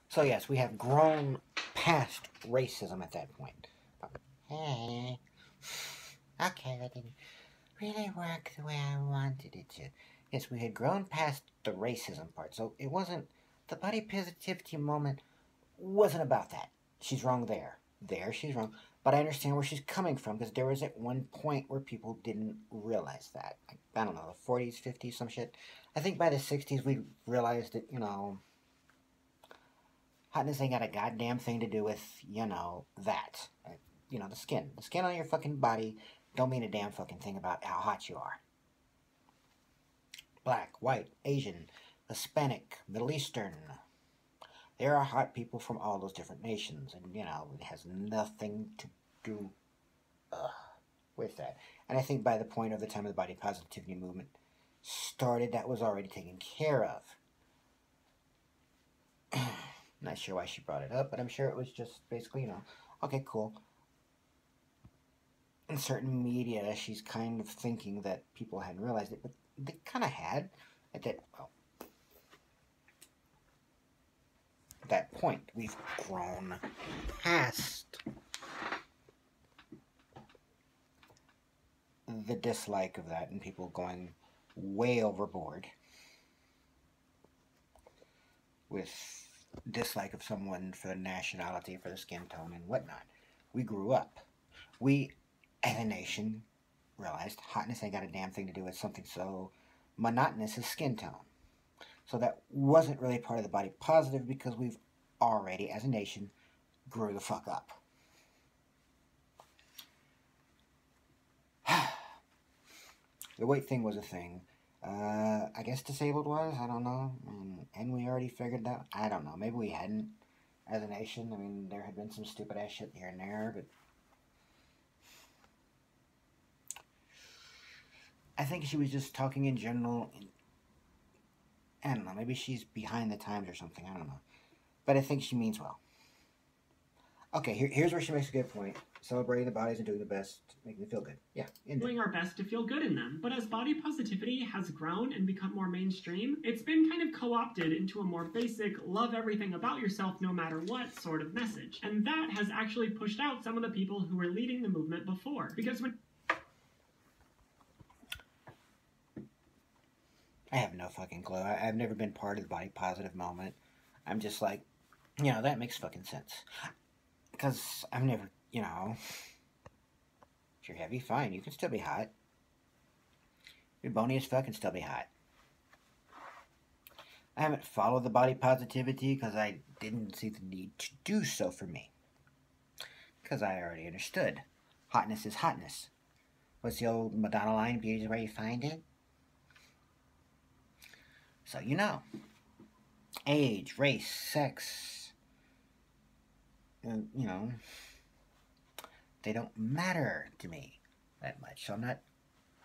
So yes, we have grown past racism at that point. Hey, okay, that didn't really work the way I wanted it to. Yes, we had grown past the racism part, so it wasn't the body positivity moment wasn't about that. She's wrong there. There, she's wrong. But I understand where she's coming from because there was at one point where people didn't realize that. I don't know, the 40s, 50s, some shit. I think by the 60s we realized that, hotness ain't got a goddamn thing to do with, that. The skin. The skin on your fucking body don't mean a damn fucking thing about how hot you are. Black, white, Asian, Hispanic, Middle Eastern. There are hot people from all those different nations, and, it has nothing to do with that. And I think by the point of the time of the body positivity movement started, that was already taken care of. Not sure why she brought it up, but I'm sure it was just basically, okay, cool. In certain media, she's kind of thinking that people hadn't realized it, but they kind of had at that point. We've grown past the dislike of that and people going way overboard with dislike of someone for the nationality, for the skin tone, and whatnot. We grew up. We, as a nation, realized hotness ain't got a damn thing to do with something so monotonous as skin tone. So that wasn't really part of the body positive because we've already, as a nation, grew the fuck up. The weight thing was a thing. I guess disabled was, I don't know. And we already figured that. I don't know. Maybe we hadn't as a nation. I mean, there had been some stupid ass shit here and there, but I think she was just talking in general. I don't know. Maybe she's behind the times or something. I don't know. But I think she means well. Okay, here's where she makes a good point. Celebrating the bodies and doing the best, making them feel good. Yeah, doing our best to feel good in them. But as body positivity has grown and become more mainstream, it's been kind of co-opted into a more basic, love everything about yourself no matter what sort of message. And that has actually pushed out some of the people who were leading the movement before. Because when I have no fucking clue. I've never been part of the body positive moment. I'm just like, that makes fucking sense. Because I've never, if you're heavy, fine. You can still be hot. If you're bony as fuck and still be hot. I haven't followed the body positivity because I didn't see the need to do so for me. Because I already understood. Hotness is hotness. What's the old Madonna line? Beauty is where you find it. So age, race, sex, they don't matter to me that much. So I'm not,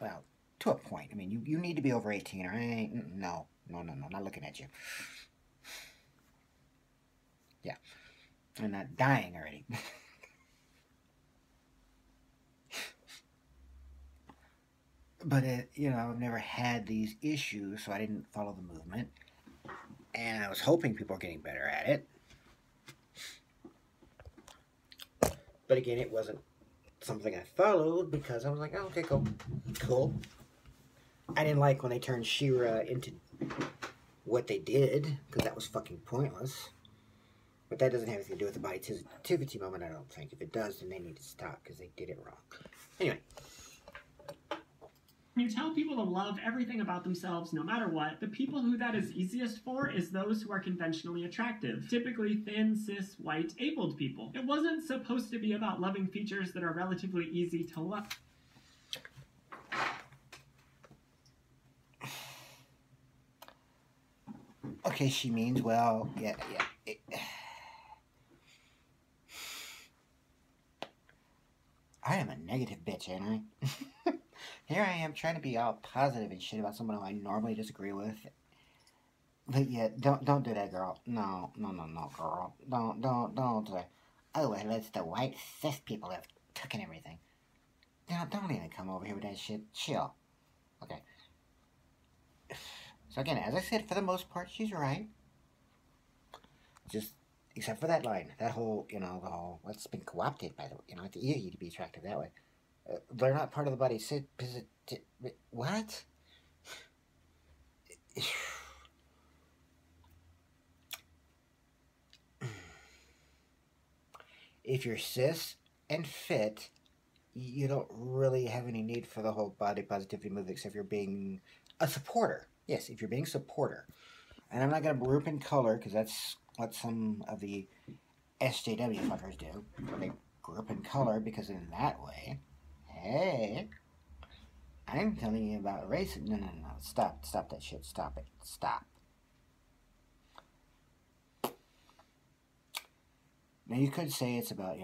well, to a point. I mean, you need to be over 18 or I ain't, no, not looking at you. Yeah, I'm not dying already. But, I've never had these issues, so I didn't follow the movement. And I was hoping people were getting better at it. But again, it wasn't something I followed because I was like, oh, okay, cool. I didn't like when they turned She-Ra into what they did because that was fucking pointless. But that doesn't have anything to do with the body positivity moment, I don't think. If it does, then they need to stop because they did it wrong. Anyway. When you tell people to love everything about themselves no matter what, the people who that is easiest for is those who are conventionally attractive, typically thin, cis, white, abled people. It wasn't supposed to be about loving features that are relatively easy to love. Okay, she means well. Yeah. I am a negative bitch, ain't I? Here I am trying to be all positive and shit about someone who I normally disagree with. But yeah, don't do that, girl. No, girl. Don't do that. Oh, and it's the white cis people that have taken everything. Don't even come over here with that shit. Chill. Okay. So again, as I said, for the most part, she's right. Just Except for that line, that whole, the whole, what's been co-opted by the, it's easy to be attractive that way. They're not part of the body. What? If you're cis and fit, you don't really have any need for the whole body positivity movement, except if you're being a supporter. Yes, if you're being a supporter. And I'm not going to group in color, because that's what some of the SJW fuckers do. They group in color, because in that way, hey, I'm telling you about race. No. Stop that shit. Stop it. Stop. Now, you could say it's about,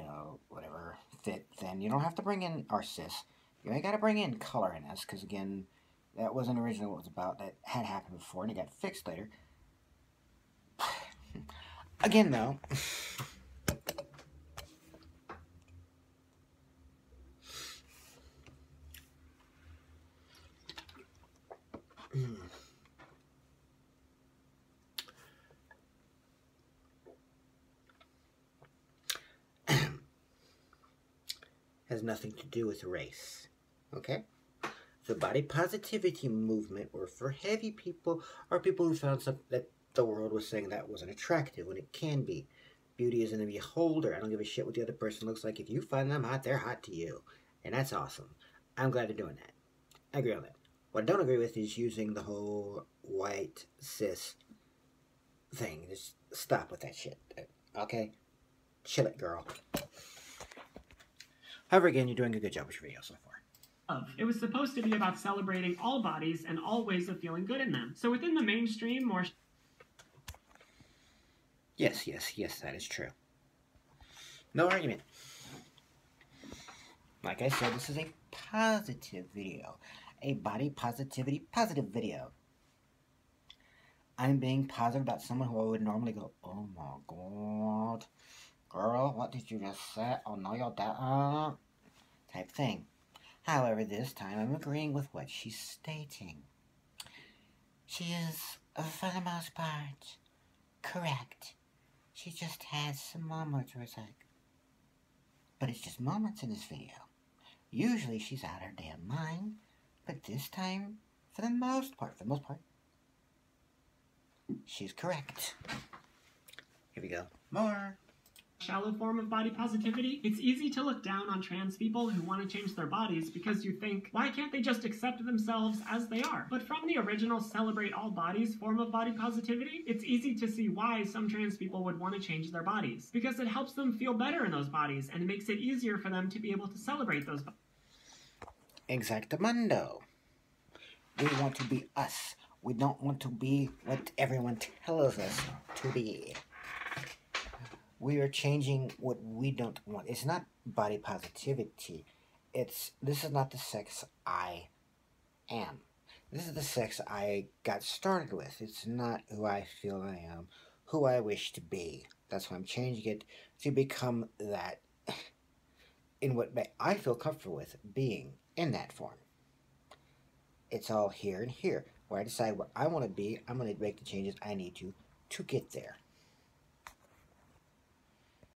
whatever, fit, thin. You don't have to bring in our cis. You ain't got to bring in color in this, because, again, that wasn't originally what it was about. That had happened before, and it got fixed later. Again, though, has nothing to do with race, okay? The body positivity movement were for heavy people or people who found something that the world was saying that wasn't attractive when it can be. Beauty is in the beholder. I don't give a shit what the other person looks like. If you find them hot, they're hot to you. And that's awesome. I'm glad they're doing that. I agree on that. What I don't agree with is using the whole white cis thing. Just stop with that shit. Okay? Chill it, girl. However, again, you're doing a good job with your video so far. It was supposed to be about celebrating all bodies and all ways of feeling good in them. So within the mainstream, more... Yes, that is true. No argument. Like I said, this is a positive video. A body positivity positive video. I'm being positive about someone who I would normally go, oh my god, girl, what did you just say? Oh no, you're that type thing. However, this time I'm agreeing with what she's stating. She is, for the most part, correct. She just has some moments where it's like, but it's just moments in this video. Usually she's out her damn mind, but this time, for the most part, she's correct. Here we go. More. Shallow form of body positivity, it's easy to look down on trans people who want to change their bodies because you think, why can't they just accept themselves as they are? But from the original celebrate all bodies form of body positivity, it's easy to see why some trans people would want to change their bodies. Because it helps them feel better in those bodies and it makes it easier for them to be able to celebrate those bodies. Exactamundo. We want to be us. We don't want to be what everyone tells us to be. We are changing what we don't want. It's not body positivity. This is not the sex I am. This is the sex I got started with. It's not who I feel I am, who I wish to be. That's why I'm changing it to become that in what I feel comfortable with being in that form. It's all here and here. Where I decide what I want to be, I'm going to make the changes I need to get there.